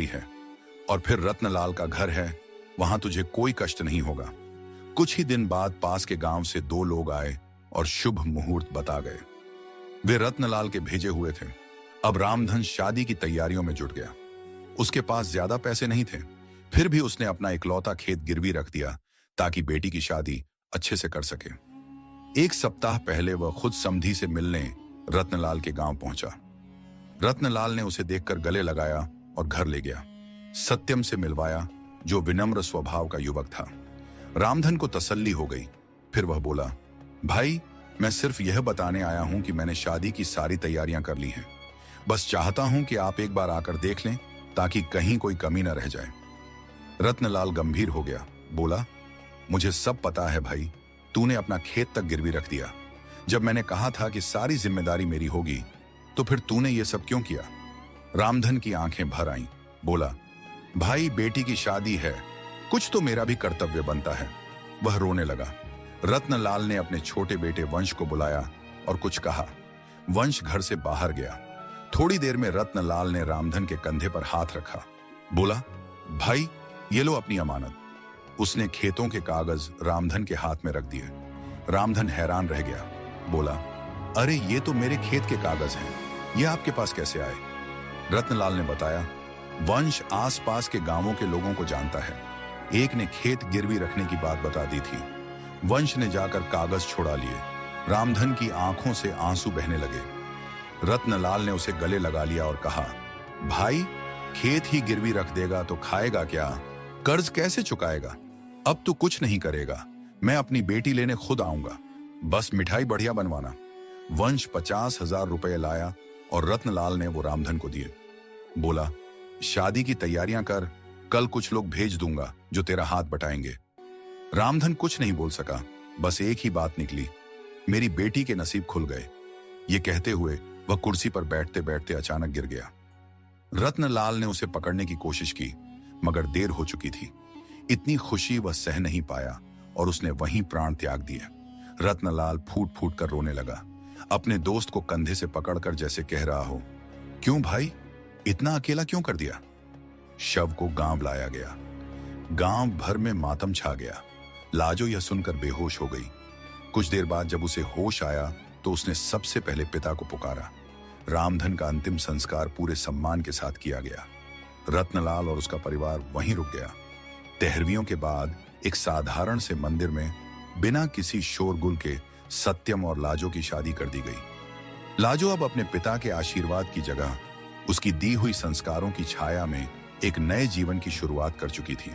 है और फिर रत्नलाल का घर है, वहां तुझे कोई कष्ट नहीं होगा। कुछ ही दिन बाद पास के गांव से दो लोग आए और शुभ मुहूर्त बता गए। वे रत्नलाल के भेजे हुए थे। अब रामधन शादी की तैयारियों में जुट गया। उसके पास ज्यादा पैसे नहीं थे, फिर भी उसने अपना इकलौता खेत गिरवी रख दिया ताकि बेटी की शादी अच्छे से कर सके। एक सप्ताह पहले वह खुद समधी से मिलने रत्नलाल के गांव पहुंचा। रत्नलाल ने उसे देखकर गले लगाया और घर ले गया। सत्यम से मिलवाया, जो विनम्र स्वभाव का युवक था। रामधन को तसल्ली हो गई। फिर वह बोला, भाई, मैं सिर्फ यह बताने आया हूं कि मैंने शादी की सारी तैयारियां कर ली हैं। बस चाहता हूं कि आप एक बार आकर देख लें ताकि कहीं कोई कमी न रह जाए। रत्नलाल गंभीर हो गया, बोला, मुझे सब पता है भाई, तूने अपना खेत तक गिरवी रख दिया। जब मैंने कहा था कि सारी जिम्मेदारी मेरी होगी, तो फिर तूने ये सब क्यों किया? रामधन की आंखें भर आईं। बोला, भाई, बेटी की शादी है, कुछ तो मेरा भी कर्तव्य बनता है। वह रोने लगा। रत्नलाल ने अपने छोटे बेटे वंश को बुलाया और कुछ कहा। वंश घर से बाहर गया। थोड़ी देर में रत्नलाल ने रामधन के कंधे पर हाथ रखा। बोला, भाई, ये लो अपनी अमानत। उसने खेतों के कागज रामधन के हाथ में रख दिए। रामधन हैरान रह गया। बोला, अरे ये तो मेरे खेत के कागज हैं, ये आपके पास कैसे आए? रत्नलाल ने बताया, वंश आसपास के गांवों के लोगों को जानता है। एक ने खेत गिरवी रखने की बात बता दी थी। वंश ने जाकर कागज छुड़ा लिए। रामधन की आंखों से आंसू बहने लगे। रत्नलाल ने उसे गले लगा लिया और कहा, भाई, खेत ही गिरवी रख देगा तो खाएगा क्या? कर्ज कैसे चुकाएगा? अब तो कुछ नहीं करेगा। मैं अपनी बेटी लेने खुद आऊंगा, बस मिठाई बढ़िया बनवाना। वंश 50,000 रुपए लाया और रत्नलाल ने वो रामधन को दिए। बोला, शादी की तैयारियां कर, कल कुछ लोग भेज दूंगा जो तेरा हाथ बटाएंगे। रामधन कुछ नहीं बोल सका, बस एक ही बात निकली, मेरी बेटी के नसीब खुल गए। ये कहते हुए वह कुर्सी पर बैठते बैठते अचानक गिर गया। रत्नलाल ने उसे पकड़ने की कोशिश की, मगर देर हो चुकी थी। इतनी खुशी वह सह नहीं पाया और उसने वहीं प्राण त्याग दिए। रत्नलाल फूट फूट कर रोने लगा, अपने दोस्त को कंधे से पकड़कर जैसे कह रहा हो, क्यों भाई, इतना अकेला क्यों कर दिया? शव को गांव लाया गया। गांव भर में मातम छा गया। लाजो यह सुनकर बेहोश हो गई। कुछ देर बाद जब उसे होश आया तो उसने सबसे पहले पिता को पुकारा। रामधन का अंतिम संस्कार पूरे सम्मान के साथ किया गया। रत्नलाल और उसका परिवार वहीं रुक गया। 13वीं के बाद एक साधारण से मंदिर में बिना किसी शोरगुल के सत्यम और लाजो की शादी कर दी गई। लाजो अब अपने पिता के आशीर्वाद की जगह उसकी दी हुई संस्कारों की छाया में एक नए जीवन की शुरुआत कर चुकी थी।